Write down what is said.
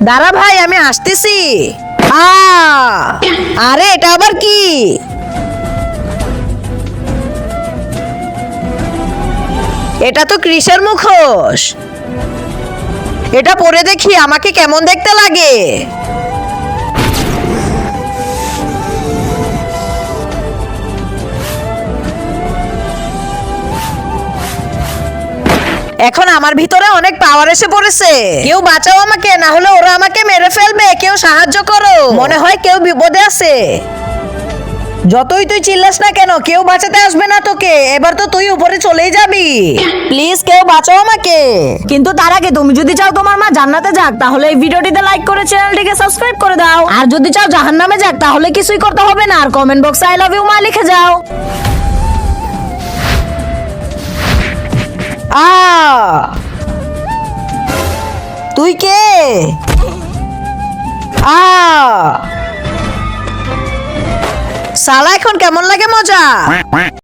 দাঁড়া ভাই, আমি আসতেছি। আরে এটা আবার কি? এটা তো কৃষের মুখোশ। এটা পরে দেখি আমাকে কেমন দেখতে লাগে। এখন আমার ভিতরে অনেক পাওয়ার এসে পড়েছে। কেউ বাঁচাও আমাকে, না হলে ওরা আমাকে মেরে ফেলবে। কেউ সাহায্য করো, মনে হয় কেউ বিপদে আছে। যতই তুই চিল্লাস না কেন, কেউ বাঁচাতে আসবে না তোকে। এবার তো তুই উপরে চলেই যাবি। প্লিজ কেউ বাঁচাও আমাকে। কিন্তু তার আগে তুমি যদি চাও তোমার মা জান্নাতে যাক, তাহলে এই ভিডিওটিতে লাইক করে চ্যানেলটিকে সাবস্ক্রাইব করে দাও। আর যদি চাও জাহান্নামে যাক, তাহলে কিছুই করতে হবে না, আর কমেন্ট বক্সে আই লাভ ইউ মা লিখে যাও। তুই কে? সালা এখন কেমন লাগে মজা?